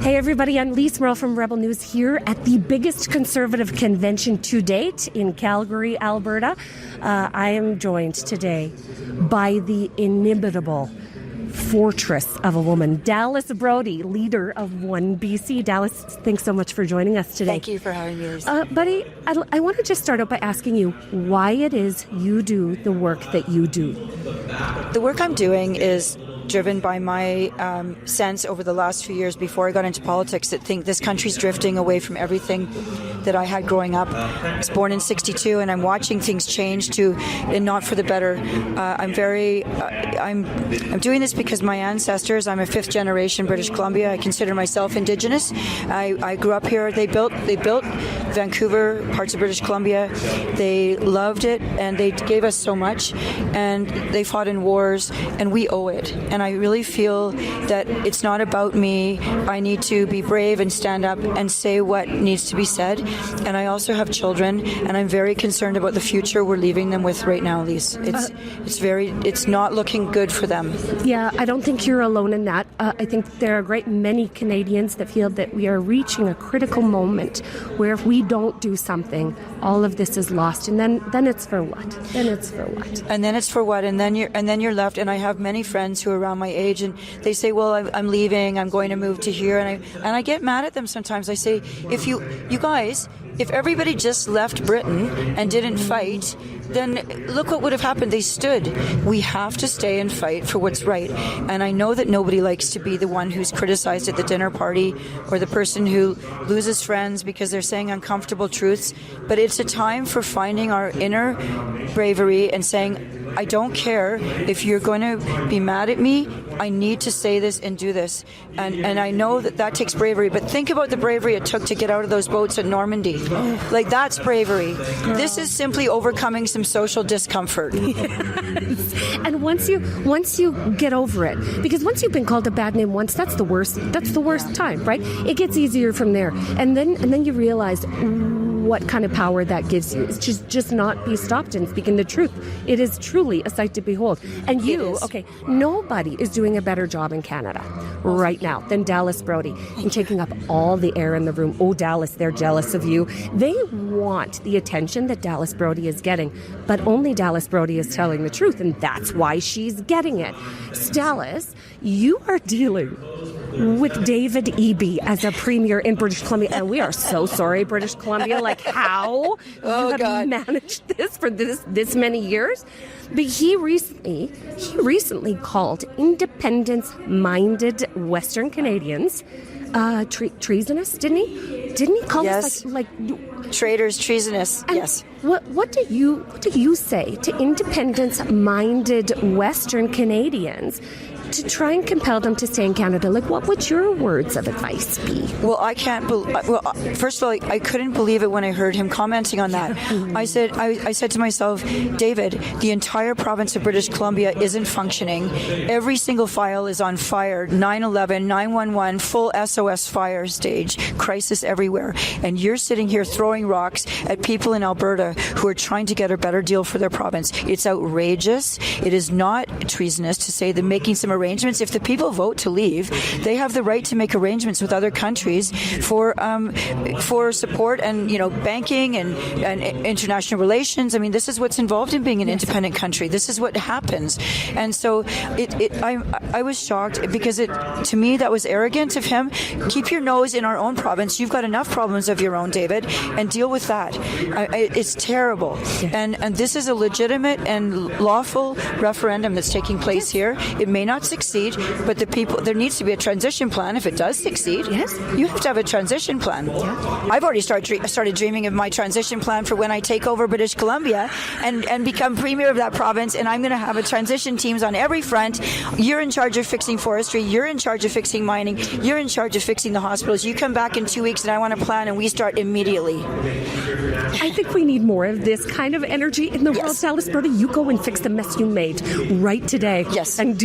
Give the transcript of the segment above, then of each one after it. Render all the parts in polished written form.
Hey everybody, I'm Lise Merle from Rebel News here at the biggest conservative convention to date in Calgary, Alberta. I am joined today by the inimitable fortress of a woman, Dallas Brodie, leader of OneBC. Dallas, thanks so much for joining us today. Thank you for having me. Buddy, I want to just start out by asking you why it is you do the work that you do. The work I'm doing is driven by my sense over the last few years before I got into politics that think this country's drifting away from everything that I had growing up. I was born in 62 and I'm watching things change and not for the better. I'm doing this because my ancestors, I'm a fifth generation British Columbia. I consider myself Indigenous. I grew up here. They built Vancouver, parts of British Columbia. They loved it and they gave us so much and they fought in wars and we owe it. And I really feel that it's not about me. I need to be brave and stand up and say what needs to be said. And I also have children, and I'm very concerned about the future we're leaving them with right now, Lise. It's not looking good for them. Yeah, I don't think you're alone in that. I think there are a great many Canadians that feel that we are reaching a critical moment where if we don't do something, all of this is lost. And then it's for what? Then it's for what? And then it's for what? And then you're left. And I have many friends who are around my age, and they say, "Well, I'm leaving. I'm going to move to here." And I get mad at them sometimes. I say, "If you guys, if everybody just left Britain and didn't fight, then look what would have happened. They stood. We have to stay and fight for what's right." And I know that nobody likes to be the one who's criticized at the dinner party or the person who loses friends because they're saying uncomfortable truths. But it's a time for finding our inner bravery and saying, I don't care if you're going to be mad at me. I need to say this and do this. And I know that takes bravery. But think about the bravery it took to get out of those boats at Normandy. Like, that's bravery. This is simply overcoming some social discomfort. Yes. And once you get over it, because once you've been called a bad name once, that's the worst time, right? It gets easier from there. And then you realize what kind of power that gives you. It's just not be stopped in speaking the truth. It is truly a sight to behold. And nobody is doing a better job in Canada right now than Dallas Brodie in taking up all the air in the room. Oh, Dallas, they're jealous of you. They want the attention that Dallas Brodie is getting, but only Dallas Brodie is telling the truth, and that's why she's getting it. Dallas, you are dealing with David Eby as a premier in British Columbia, and we are so sorry, British Columbia. Like, how you have managed this for this many years? But he recently called independence-minded Western Canadians treasonous, didn't he? Didn't he call us like traitors, treasonous? And yes. What do you say to independence-minded Western Canadians to try and compel them to stay in Canada? Like, what would your words of advice be? Well, first of all, I couldn't believe it when I heard him commenting on that. I said to myself, David, the entire province of British Columbia isn't functioning. Every single file is on fire. 9/11, 911, full SOS fire stage, crisis everywhere. And you're sitting here throwing rocks at people in Alberta who are trying to get a better deal for their province. It's outrageous. It is not treasonous to say that making some arrangements. If the people vote to leave, they have the right to make arrangements with other countries for support and banking and international relations. I mean, this is what's involved in being an independent country. This is what happens, and so I was shocked because to me that was arrogant of him. Keep your nose in our own province. You've got enough problems of your own, David, and deal with that. It's terrible, and this is a legitimate and lawful referendum that's taking place here. It may not succeed, but there needs to be a transition plan if it does succeed. Yes. You have to have a transition plan. Yeah. I've already started dreaming of my transition plan for when I take over British Columbia and become premier of that province, and I'm going to have a transition teams on every front. You're in charge of fixing forestry. You're in charge of fixing mining. You're in charge of fixing the hospitals. You come back in 2 weeks and I want a plan, and we start immediately. I think we need more of this kind of energy in the world. Dallas Brodie, you go and fix the mess you made right today. Yes. And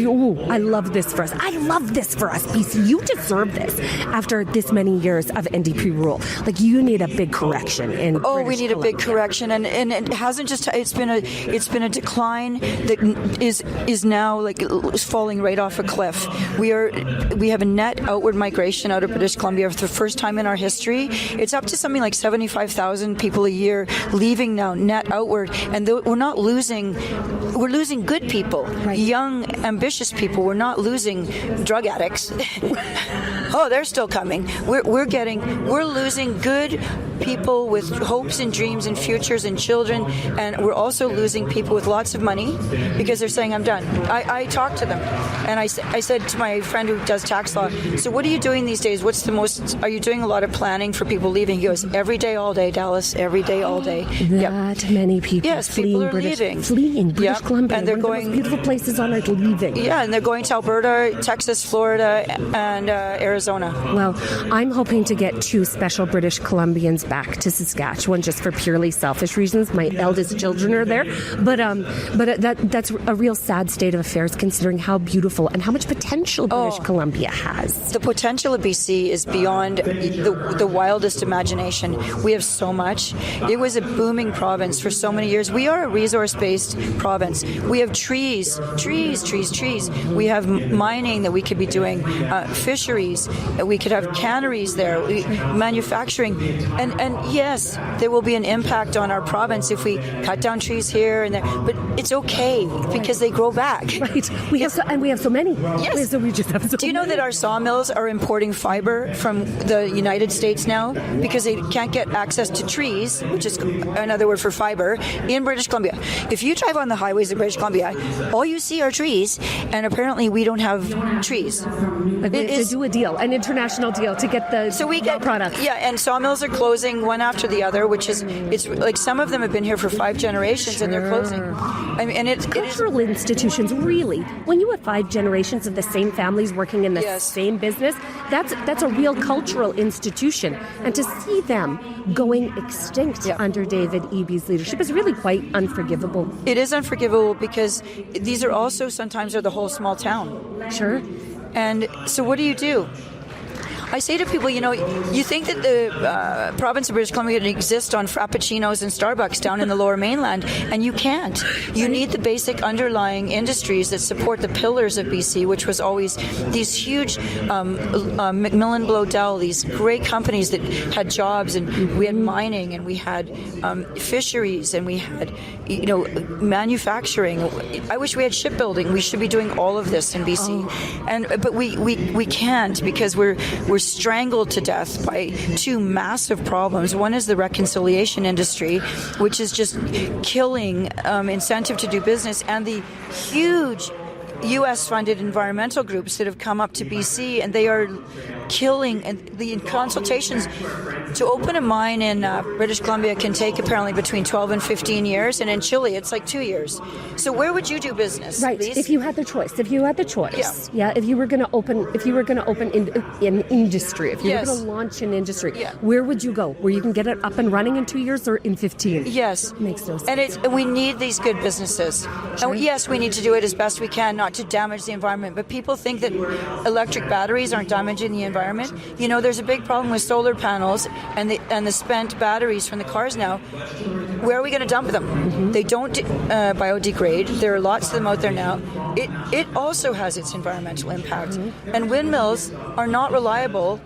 I I love this for us. I love this for us, BC. You deserve this after this many years of NDP rule. Like, you need a big correction in Oh, British we need Columbia. a big correction, and it hasn't just. It's been a decline that is now like falling right off a cliff. We have a net outward migration out of British Columbia for the first time in our history. It's up to something like 75,000 people a year leaving now, net outward, and we're not losing. We're losing good people, young, ambitious people. We're not losing drug addicts. Oh, they're still coming. We're losing good people with hopes and dreams and futures and children, and we're also losing people with lots of money because they're saying, I'm done. I talked to them, and I said to my friend who does tax law, so what are you doing these days? Are you doing a lot of planning for people leaving? He goes, every day, all day, Dallas, every day, all day. That many people people are leaving British Columbia, and they're one going, of the most beautiful places on earth, leaving. Yeah, and they're going to Alberta, Texas, Florida, and Arizona. Well, I'm hoping to get 2 special British Columbians back to Saskatchewan just for purely selfish reasons. My eldest children are there, but that's a real sad state of affairs considering how beautiful and how much potential British Columbia has. The potential of BC is beyond the wildest imagination. We have so much. It was a booming province for so many years. We are a resource-based province. We have trees. We have mining that we could be doing, fisheries. We could have canneries there, manufacturing, and yes, there will be an impact on our province if we cut down trees here and there. But it's okay because they grow back. Right. We have so many. Yes. We just have so Do you know that our sawmills are importing fiber from the United States now because they can't get access to trees, which is another word for fiber, in British Columbia? If you drive on the highways of British Columbia, all you see are trees, and apparently we don't have trees. Like we have to do a deal, an international deal to get the products. Yeah, and sawmills are closing one after the other, which is, it's like some of them have been here for 5 generations and they're closing. I mean, and cultural institutions, really, when you have 5 generations of the same families working in the same business, that's a real cultural institution. And to see them going extinct under David Eby's leadership is really quite unforgivable. It is unforgivable because these are also sometimes are the whole small town. Sure. And so what do you do? I say to people, you think that the province of British Columbia can exist on Frappuccinos and Starbucks down in the Lower Mainland, and you can't. You need the basic underlying industries that support the pillars of BC, which was always these huge Macmillan Bloedel, these great companies that had jobs, and we had mining, and we had fisheries, and we had manufacturing. I wish we had shipbuilding. We should be doing all of this in BC, but we can't because we're strangled to death by 2 massive problems. One is the reconciliation industry, which is just killing incentive to do business, and the huge U.S.-funded environmental groups that have come up to BC, and they are killing. And the consultations to open a mine in British Columbia can take apparently between 12 and 15 years, and in Chile it's like 2 years. So where would you do business? Right. Lise? If you had the choice. If you were going to open an industry, if you were going to launch an industry, where would you go? Where you can get it up and running in 2 years or in 15? Yes. Makes no sense. And we need these good businesses. Sure. And yes, we need to do it as best we can, not to damage the environment. But people think that electric batteries aren't damaging the environment. There's a big problem with solar panels and the spent batteries from the cars now. Where are we going to dump them? Mm-hmm. They don't biodegrade. There are lots of them out there now. It also has its environmental impact. Mm-hmm. And windmills are not reliable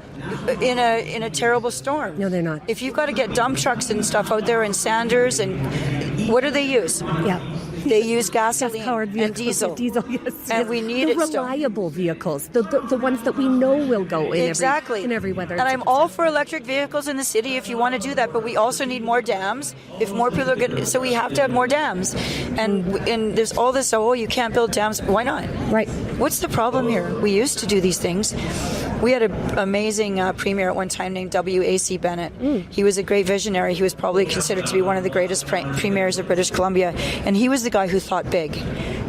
in a terrible storm. No, they're not. If you've got to get dump trucks and stuff out there and sanders, and what do they use? Yeah. They use gasoline and diesel. Yes. And we need the reliable vehicles, the ones that we know will go in every weather. And I'm all for electric vehicles in the city if you want to do that, but we also need more dams. If more people are going, so we have to have more dams. And there's all this. You can't build dams. Why not? Right. What's the problem here? We used to do these things. We had an amazing premier at one time named W.A.C. Bennett. He was a great visionary. He was probably considered to be one of the greatest premiers of British Columbia. And he was the guy who thought big.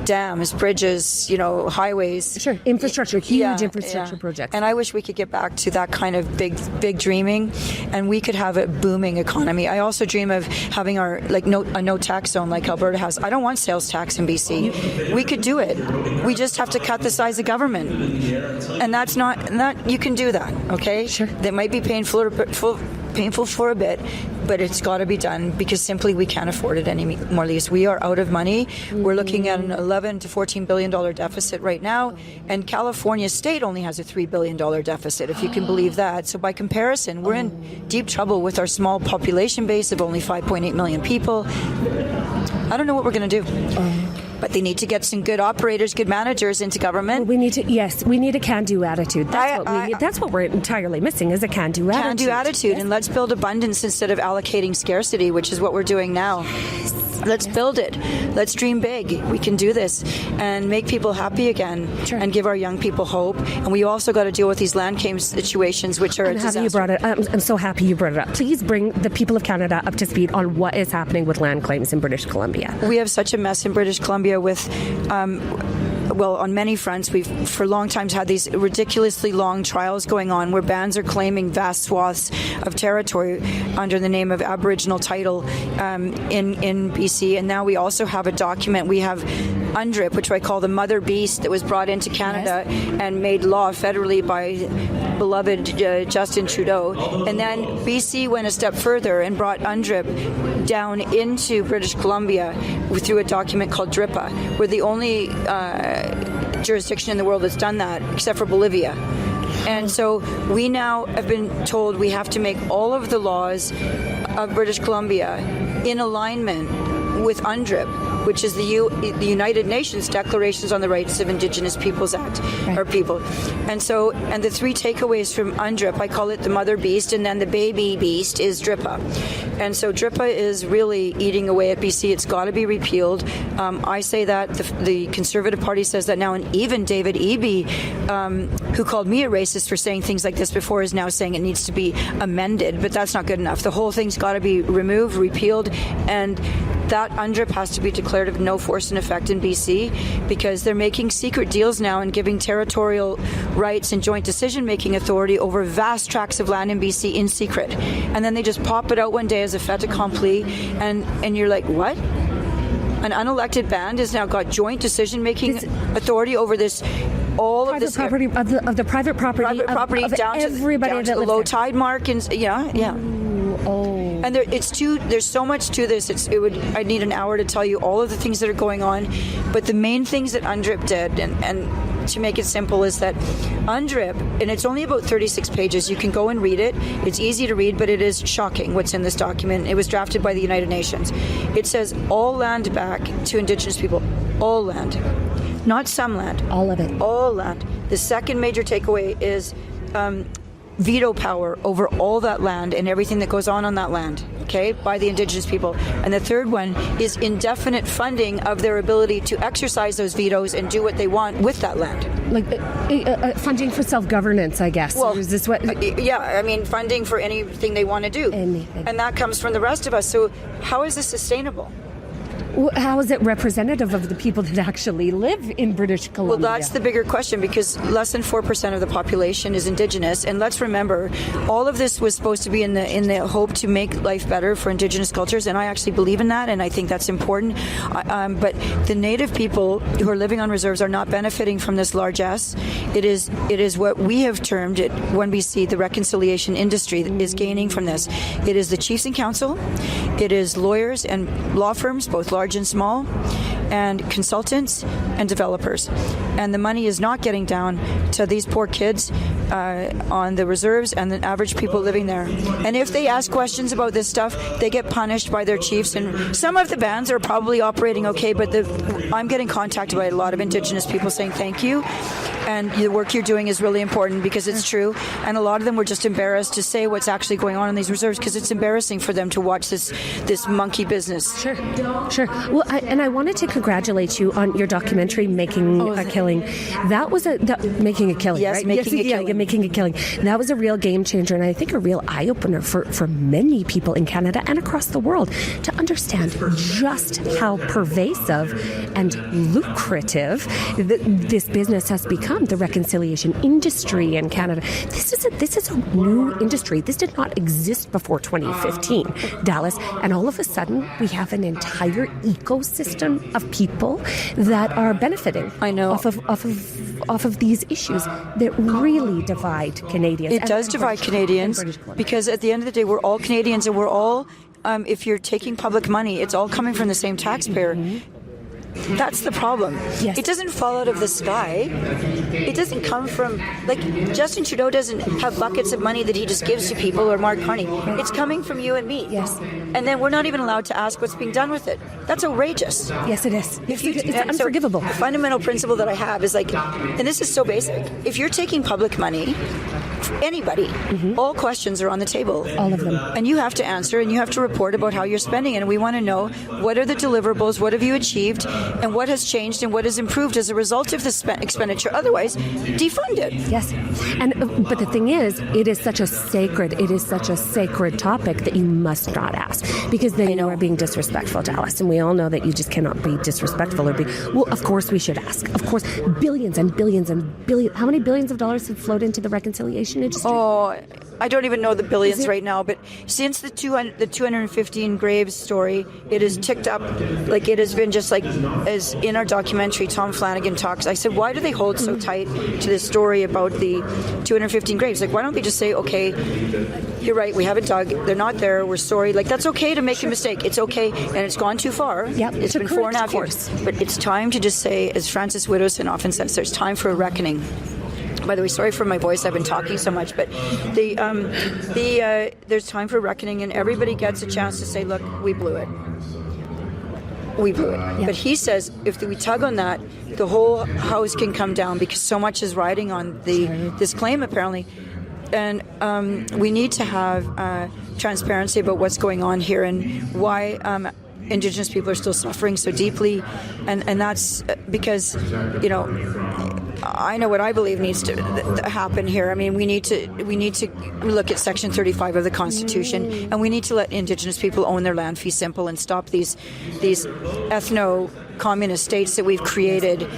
dams, bridges, highways. Sure, infrastructure, huge infrastructure projects. And I wish we could get back to that kind of big dreaming, and we could have a booming economy. I also dream of having our a no tax zone like Alberta has. I don't want sales tax in BC. We could do it. We just have to cut the size of government, and that's not. You can do that. Okay. Sure. That might be painful for a bit, but it's got to be done because simply we can't afford it anymore. We are out of money. We're looking at an $11 to $14 billion deficit right now, and California state only has a $3 billion deficit, if you can believe that. So by comparison, we're in deep trouble with our small population base of only 5.8 million people. I don't know what we're going to do. But they need to get some good operators, good managers into government. Well, we need a can-do attitude. That's what we're entirely missing, is a can-do attitude. Can-do attitude, yes. And let's build abundance instead of allocating scarcity, which is what we're doing now. Let's build it. Let's dream big. We can do this and make people happy again, sure, and give our young people hope. And we also got to deal with these land claim situations, which are a disaster. I'm so happy you brought it up. Please bring the people of Canada up to speed on what is happening with land claims in British Columbia. We have such a mess in British Columbia with on many fronts. We've for a long time had these ridiculously long trials going on where bands are claiming vast swaths of territory under the name of Aboriginal title in BC. And now we also have a document. We have UNDRIP, which I call the mother beast, that was brought into Canada, yes, and made law federally by beloved Justin Trudeau. And then BC went a step further and brought UNDRIP down into British Columbia through a document called DRIPA. We're the only jurisdiction in the world that's done that, except for Bolivia. And so we now have been told we have to make all of the laws of British Columbia in alignment with UNDRIP, which is the United Nations Declarations on the Rights of Indigenous Peoples Act, right, or people. And the three takeaways from UNDRIP, I call it the mother beast, and then the baby beast is DRIPA. And so DRIPA is really eating away at BC. It's got to be repealed. I say that. The Conservative Party says that now, and even David Eby, who called me a racist for saying things like this before, is now saying it needs to be amended, but that's not good enough. The whole thing's got to be removed, repealed, and that UNDRIP has to be declared of no force and effect in BC because they're making secret deals now and giving territorial rights and joint decision-making authority over vast tracts of land in BC in secret. And then they just pop it out one day as a fait accompli, and you're like, what? An unelected band has now got joint decision-making authority over this. All private of this property of the private property of down everybody to the low there. tide mark, and yeah. Oh. And there's so much to this. I need an hour to tell you all of the things that are going on, but the main things that UNDRIP did, and to make it simple, is that UNDRIP, and it's only about 36 pages. You can go and read it. It's easy to read, but it is shocking what's in this document. It was drafted by the United Nations. It says all land back to Indigenous people, all land, not some land, all of it, all land. The second major takeaway is veto power over all that land and everything that goes on that land, okay, by the Indigenous people. And the third one is indefinite funding of their ability to exercise those vetoes and do what they want with that land. Like funding for self-governance, I guess. Well, or is this what? Yeah, I mean, funding for anything they want to do. Anything. And that comes from the rest of us. So how is this sustainable? How is it representative of the people that actually live in British Columbia? Well, that's the bigger question, because less than 4% of the population is Indigenous. And let's remember, all of this was supposed to be in the hope to make life better for Indigenous cultures, and I actually believe in that, and I think that's important. But the Native people who are living on reserves are not benefiting from this largesse. It is what we have termed at OneBC the reconciliation industry that is gaining from this. It is the Chiefs and Council. It is lawyers and law firms, both large and small, and consultants and developers. And the money is not getting down to these poor kids on the reserves and the average people living there. And if they ask questions about this stuff, they get punished by their chiefs. And some of the bands are probably operating okay, but I'm getting contacted by a lot of Indigenous people saying thank you. and the work you're doing is really important because it's true. And a lot of them were just embarrassed to say what's actually going on in these reserves because it's embarrassing for them to watch this monkey business. Sure. Well, I wanted to congratulate you on your documentary, Making a Killing. That was Making a Killing, yes, right? Making a Killing. Making a Killing. That was a real game changer, and I think a real eye-opener for many people in Canada and across the world to understand just how pervasive and lucrative this business has become, the reconciliation industry in Canada. This is a new industry. This did not exist before 2015, Dallas, and all of a sudden we have an entire ecosystem of people that are benefiting. I know. off of these issues that really divide Canadians. It does divide Canadians because at the end of the day, we're all Canadians and we're all, if you're taking public money, it's all coming from the same taxpayer. That's the problem. Yes. It doesn't fall out of the sky. It doesn't come from, like, Justin Trudeau doesn't have buckets of money that he just gives to people, or Mark Carney. It's coming from you and me. Yes. And then we're not even allowed to ask what's being done with it. That's outrageous. Yes, it is. It's And unforgivable. So the fundamental principle that I have is, like, and this is so basic, if you're taking public money, anybody, all questions are on the table. All of them. And you have to answer and you have to report about how you're spending it. And we want to know what are the deliverables, what have you achieved, and what has changed and what has improved as a result of this expenditure. Otherwise, defund it. Yes, and but the thing is, it is such a sacred topic that you must not ask, because then you are being disrespectful, Dallas, and we all know that you just cannot be disrespectful or be. Well, of course we should ask. Of course, billions and billions and billions. How many billions of dollars have flowed into the reconciliation industry? Oh, I don't even know the billions right now, but since the 215 graves story, it has ticked up. Like, it has been just like, as in our documentary, Tom Flanagan talks, I said, why do they hold so tight to this story about the 215 graves? Like, why don't they just say, okay, you're right, we haven't dug, they're not there, we're sorry. Like, that's okay to make a mistake. It's okay, and it's gone too far. Yep, it's been 4.5 years. But it's time to just say, as Francis Widdowson often says, there's time for a reckoning. By the way, sorry for my voice. I've been talking so much, but there's time for reckoning, and everybody gets a chance to say, "Look, we blew it. We blew it." Yeah. But he says, if we tug on that, the whole house can come down because so much is riding on this claim, apparently. And we need to have transparency about what's going on here and why Indigenous people are still suffering so deeply, and that's because, you know, I know what I believe needs to happen here. I mean, we need to look at Section 35 of the Constitution, and we need to let Indigenous people own their land, fee simple, and stop these ethno-communist states that we've created,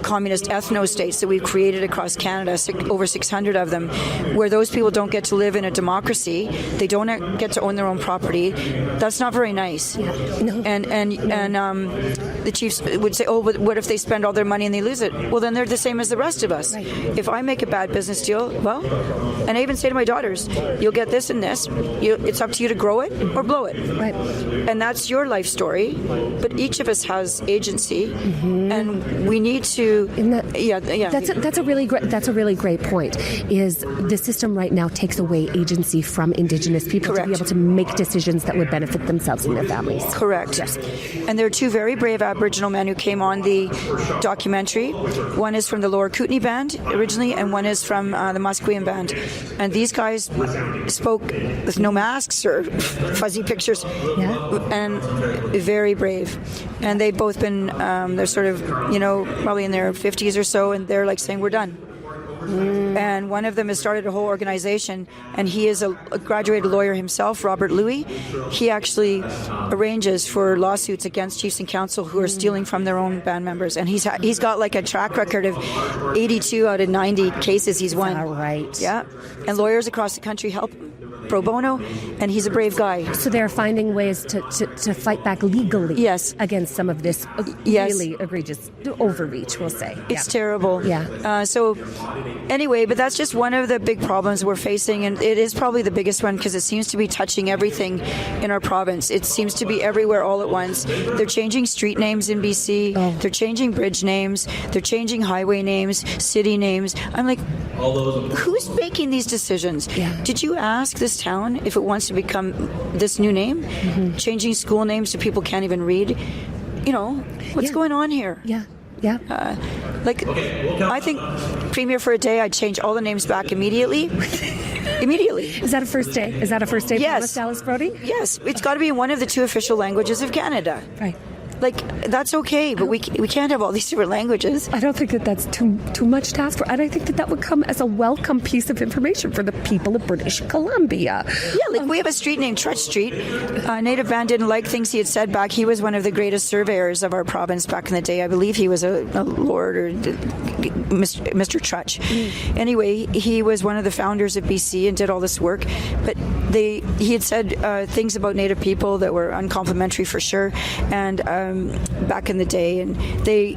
communist ethno-states that we've created across Canada, over 600 of them, where those people don't get to live in a democracy, they don't get to own their own property. That's not very nice. Yeah. No. And the chiefs would say, oh, but what if they spend all their money and they lose it? Well, then they're the same as the rest of us. Right. If I make a bad business deal, well, and I even say to my daughters, you'll get this and this. It's up to you to grow it or blow it. Right. And that's your life story. But each of us has agency, and we need to. That's a really great point. Is the system right now takes away agency from Indigenous people Correct. To be able to make decisions that would benefit themselves and their families. Correct. Yes. And there are two very brave Aboriginal men who came on the documentary. One is from the Lower Kootenay Band originally, and one is from the Musqueam Band. And these guys spoke with no masks or fuzzy pictures, and very brave. And they've both been, they're sort of, probably in their 50s or so, and they're like saying, we're done. And one of them has started a whole organization, and he is a graduated lawyer himself, Robert Louis. He actually arranges for lawsuits against chiefs and council who are stealing from their own band members, and he's got like a track record of 82 out of 90 cases he's won. All right. Yeah, and lawyers across the country help him pro bono, and he's a brave guy. So they're finding ways to fight back legally against some of this really egregious overreach, we'll say. It's terrible. Yeah. So anyway, but that's just one of the big problems we're facing, and it is probably the biggest one because it seems to be touching everything in our province. It seems to be everywhere all at once. They're changing street names in BC. Oh. They're changing bridge names. They're changing highway names, city names. I'm like, who's making these decisions? Yeah. Did you ask this town if it wants to become this new name? Changing school names so people can't even read? What's going on here? Yeah. Like, I think Premier for a day, I'd change all the names back immediately. Immediately. Is that a first day? Is that a first day Yes. promise, Dallas Brodie? Yes, it's got to be one of the 2 official languages of Canada. Right. Like, that's okay, but we can't have all these different languages. I don't think that that's too much to ask for. And I think that that would come as a welcome piece of information for the people of British Columbia. Yeah, like we have a street named Trutch Street. A native band didn't like things he had said back. He was one of the greatest surveyors of our province back in the day. I believe he was a lord or Mr. Trutch. Anyway, he was one of the founders of BC and did all this work. But he had said things about native people that were uncomplimentary for sure. And back in the day, and they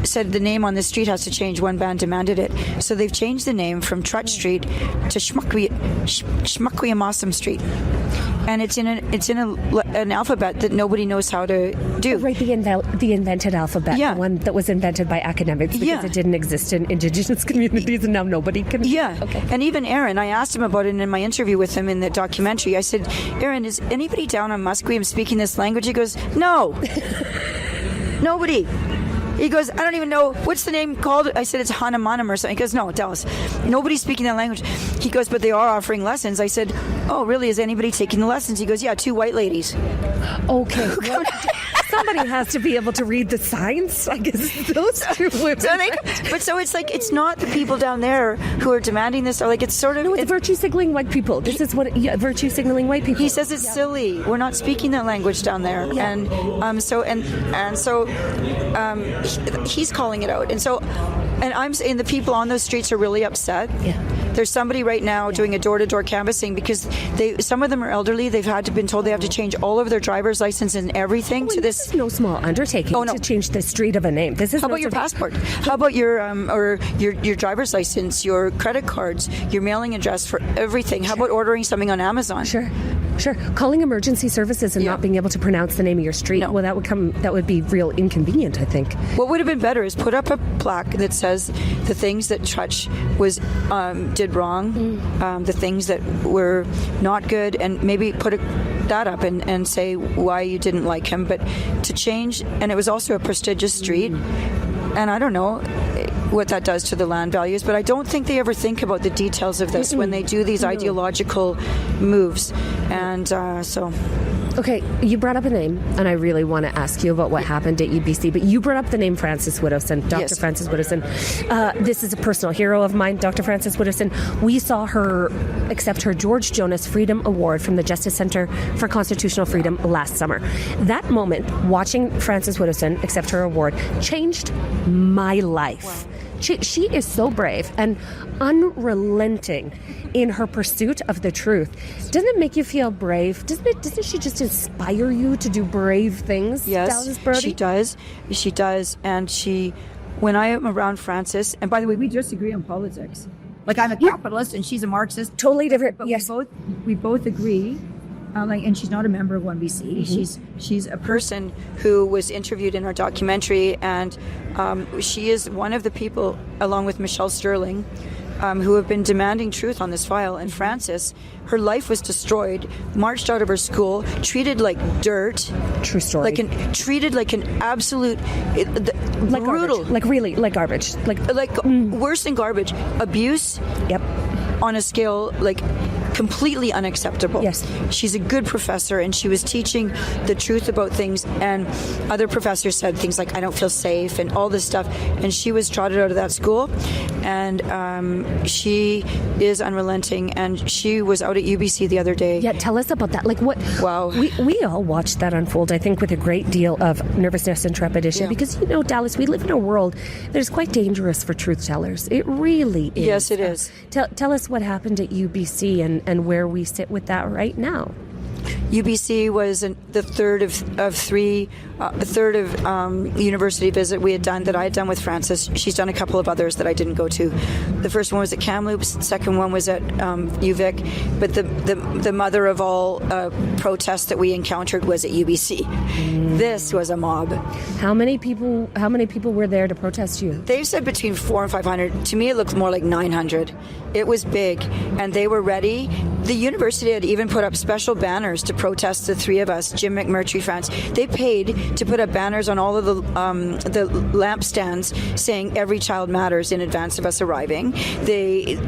said the name on the street has to change. One band demanded it, so they've changed the name from Trutch Street to Shmuckwiamossum Street, and it's in an alphabet that nobody knows how to do. Right, the invented alphabet, Yeah. the one that was invented by academics because it didn't exist in Indigenous communities, and now nobody can. Yeah, Okay. And even Aaron, I asked him about it in my interview with him in the documentary. I said, Aaron, is anybody down on Musqueam speaking this language? He goes, no. Nobody. He goes, I don't even know, what's the name called? I said, it's Hanamanam or something. He goes, no, Dallas. Nobody's speaking that language. He goes, but they are offering lessons. I said, oh, really? Is anybody taking the lessons? He goes, yeah, 2 white ladies. Okay. Well, somebody has to be able to read the signs. I guess those 2 women. So it's like, it's not the people down there who are demanding this. Or like, it's sort of... No, it's virtue signaling white people. This is what virtue signaling white people. He says it's silly. We're not speaking that language down there, Yeah. and so he's calling it out, and I'm saying the people on those streets are really upset. Yeah. There's somebody right now doing a door-to-door canvassing because some of them are elderly. They've been told they have to change all of their driver's license and everything to This this. is no small undertaking Oh, no. to change the street of a name. This is How about your passport? How about your driver's license, your credit cards, your mailing address for everything? How about ordering something on Amazon? Sure. Calling emergency services and Yeah. not being able to pronounce the name of your street. No. Well, that would be real inconvenient, I think. What would have been better is put up a plaque that says the things that Trutch did wrong, the things that were not good, and maybe put that up and say why you didn't like him. But to change, and it was also a prestigious street, and I don't know what that does to the land values, but I don't think they ever think about the details of this when they do these ideological moves. And so... Okay, you brought up a name, and I really want to ask you about what happened at UBC, but you brought up the name Frances Widdowson, Dr. Yes. Frances Widdowson. This is a personal hero of mine, Dr. Frances Widdowson. We saw her accept her George Jonas Freedom Award from the Justice Center for Constitutional Freedom last summer. That moment, watching Frances Widdowson accept her award, changed my life. Wow. She is so brave and unrelenting in her pursuit of the truth. Doesn't it make you feel brave? Doesn't she just inspire you to do brave things? Yes, Dallas Brodie? she does. She does. And when I am around Frances, and by the way, we disagree on politics. Like, I'm a capitalist and she's a Marxist. Totally different. But yes. we both agree. And she's not a member of OneBC. Mm-hmm. She's a person who was interviewed in our documentary, and she is one of the people, along with Michelle Sterling, who have been demanding truth on this file. And Frances, her life was destroyed, marched out of her school, treated like dirt. True story. Treated like an absolute like brutal, garbage. Like really, like garbage. Like worse than garbage. Abuse. Yep. On a scale completely unacceptable. Yes. She's a good professor, and she was teaching the truth about things, and other professors said things like, I don't feel safe, and all this stuff, and she was trotted out of that school, and she is unrelenting, and she was out at UBC the other day. Yeah, tell us about that. Like what? Wow. We all watched that unfold, I think, with a great deal of nervousness and trepidation, because, Dallas, we live in a world that is quite dangerous for truth tellers. It really is. Yes, it is. Tell us what happened at UBC and where we sit with that right now. UBC was the third of university visit we had done, that I had done with Frances. She's done a couple of others that I didn't go to. The first one was at Kamloops, the second one was at UVic, but the mother of all protests that we encountered was at UBC. This was a mob. How many people were there to protest you? They've said between 400 and 500. To me, it looked more like 900. It was big, and they were ready. The university had even put up special banners to protest the three of us, Jim McMurtry, France. They paid to put up banners on all of the lampstands saying every child matters in advance of us arriving. The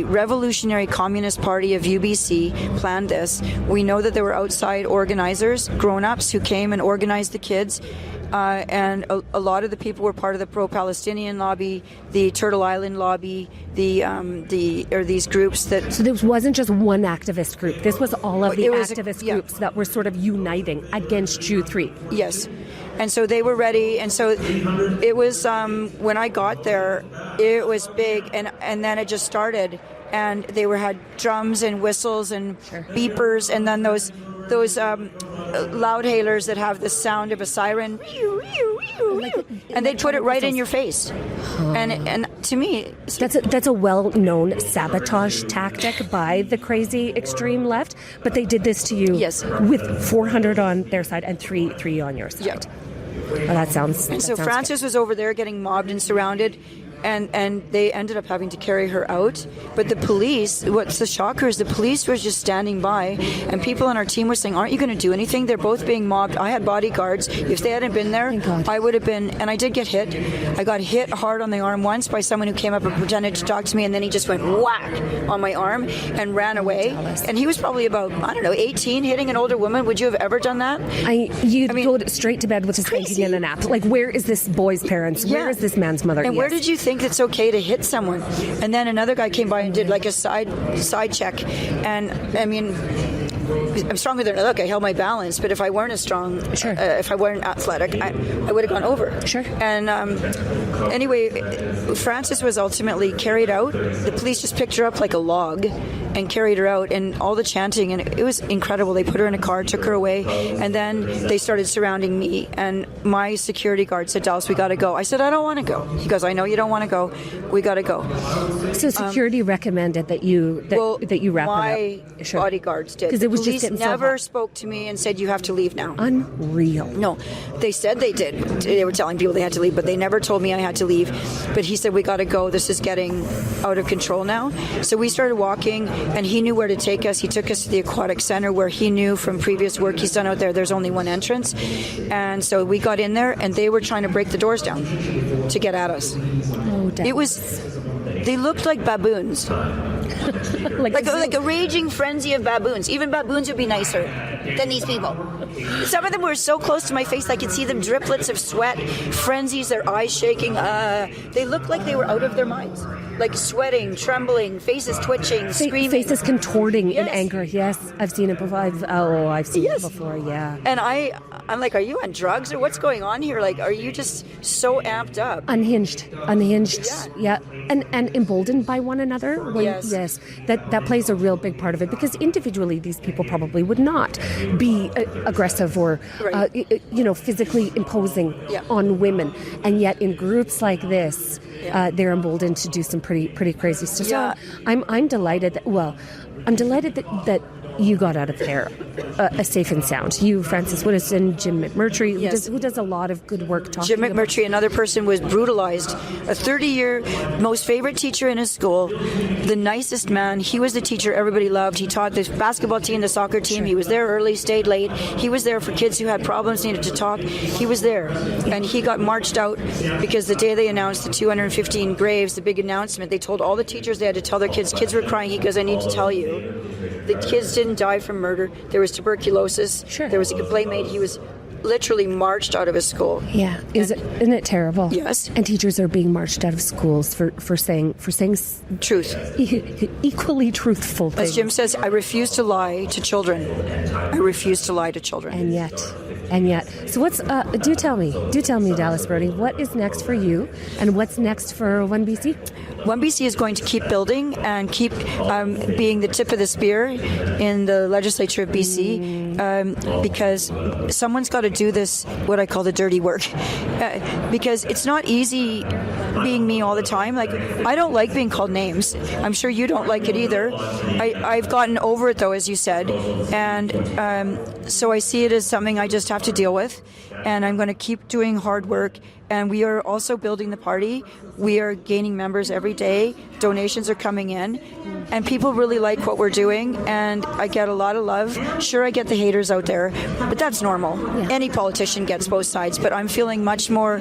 Revolutionary Communist Party of UBC planned this. We know that there were outside organizers, grown-ups who came and organized the kids. And a lot of the people were part of the pro-Palestinian lobby, the Turtle Island lobby, these groups that. So this wasn't just one activist group. This was all of the activist groups that were sort of uniting against you three. Yes, and so they were ready. And so it was when I got there, it was big, and then it just started. And they had drums and whistles and beepers, and then those loud hailers that have the sound of a siren, and they'd put it right in your face. And to me, that's a well-known sabotage tactic by the crazy extreme left. But they did this to you, yes, with 400 on their side and three on your side. Yep. Well, that sounds. And so Frances was over there getting mobbed and surrounded. And they ended up having to carry her out. But the police, what's the shocker is the police were just standing by, and people on our team were saying, aren't you going to do anything? They're both being mobbed. I had bodyguards. If they hadn't been there, I would have been, and I did get hit. I got hit hard on the arm once by someone who came up and pretended to talk to me, and then he just went whack on my arm and ran away. And he was probably about, 18, hitting an older woman. Would you have ever done that? You'd go straight to bed with a spanking and a nap. Like, where is this boy's parents? Where is this man's mother? And where did you think it's okay to hit someone? And then another guy came by and did like a side check, and I mean, I'm stronger than I look. I held my balance, but if I weren't as strong, if I weren't athletic, I would have gone over. Sure. And anyway, Frances was ultimately carried out. The police just picked her up like a log and carried her out, and all the chanting, and it was incredible. They put her in a car, took her away, and then they started surrounding me, and my security guard said, Dallas, we got to go. I said, I don't want to go. He goes, I know you don't want to go. We got to go. So security recommended that you wrap my her up. My bodyguards did. Because it was police just never spoke to me and said, you have to leave now. Unreal. No, they said they did. They were telling people they had to leave, but they never told me I had to leave. But he said, we got to go. This is getting out of control now. So we started walking, and he knew where to take us. He took us to the aquatic center, where he knew from previous work he's done out there, there's only one entrance. And so we got in there, and they were trying to break the doors down to get at us. They looked like baboons. like a raging frenzy of baboons. Even baboons would be nicer than these people. Some of them were so close to my face I could see them, driplets of sweat, frenzies, their eyes shaking. They looked like they were out of their minds. Like sweating, trembling, faces twitching, screaming. Faces contorting in anger. Yes, I've seen it before. I've seen it before, yeah. And I'm like, are you on drugs or what's going on here? Like, are you just so amped up? Unhinged, yeah. And emboldened by one another. Yes. That plays a real big part of it, because individually these people probably would not be aggressive or physically imposing on women, and yet in groups like this, they're emboldened to do some pretty crazy stuff. So I'm delighted that you got out of there safe and sound. You, Frances Woodison, Jim McMurtry, who does a lot of good work talking. Jim McMurtry, another person, was brutalized. A 30-year most favorite teacher in his school, the nicest man. He was the teacher everybody loved. He taught the basketball team, the soccer team. Sure. He was there early, stayed late. He was there for kids who had problems, needed to talk. He was there. And he got marched out because the day they announced the 215 graves, the big announcement, they told all the teachers they had to tell their kids. Kids were crying. He goes, I need to tell you, the kids didn't die from murder. There was tuberculosis. Sure. There was a complaint made. He was literally marched out of his school. Yeah, isn't it terrible? Yes. And teachers are being marched out of schools for saying truth, equally truthful things. As Jim says, I refuse to lie to children. I refuse to lie to children. And yet. So what's? Do tell me, Dallas Brodie, what is next for you, and what's next for OneBC? OneBC is going to keep building and keep being the tip of the spear in the legislature of BC, because someone's got to do this, what I call the dirty work, because it's not easy being me all the time. Like, I don't like being called names. I'm sure you don't like it either. I've gotten over it, though, as you said, and so I see it as something I just have to deal with, and I'm going to keep doing hard work. And we are also building the party. We are gaining members every day. donations are coming in, and people really like what we're doing, and I get a lot of love. Sure, I get the haters out there, but that's normal. Any politician gets both sides, but I'm feeling much more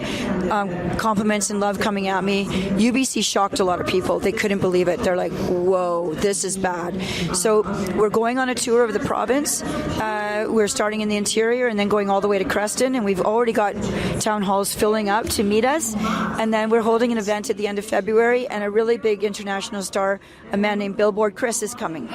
compliments and love coming at me. UBC shocked a lot of people. They couldn't believe it. They're like, whoa, this is bad. So we're going on a tour of the province. We're starting in the interior and then going all the way to Creston, and we've already got town halls filling up to meet us. And then we're holding an event at the end of February, and a really big international star, a man named Billboard Chris, is coming.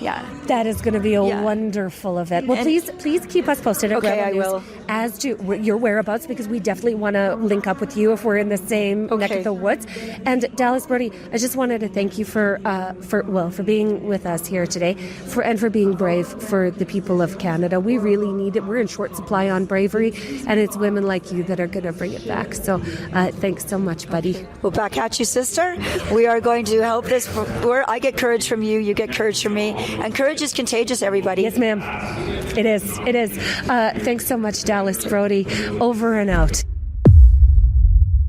Yeah, that is going to be a wonderful event. Well, please keep us posted at Okay, Rebel I News will. as to your whereabouts, because we definitely want to link up with you if we're in the same neck of the woods. And Dallas Brodie, I just wanted to thank you for being with us here today, and for being brave for the people of Canada. We really need it. We're in short supply on bravery, and it's women like you that are going to bring it back. So thanks so much, buddy. Well, back at you, sister. We are going to help this. I get courage from you. You get courage from me. And courage is contagious, everybody. Yes, ma'am. It is. It is. Thanks so much, Dallas Brodie. Over and out.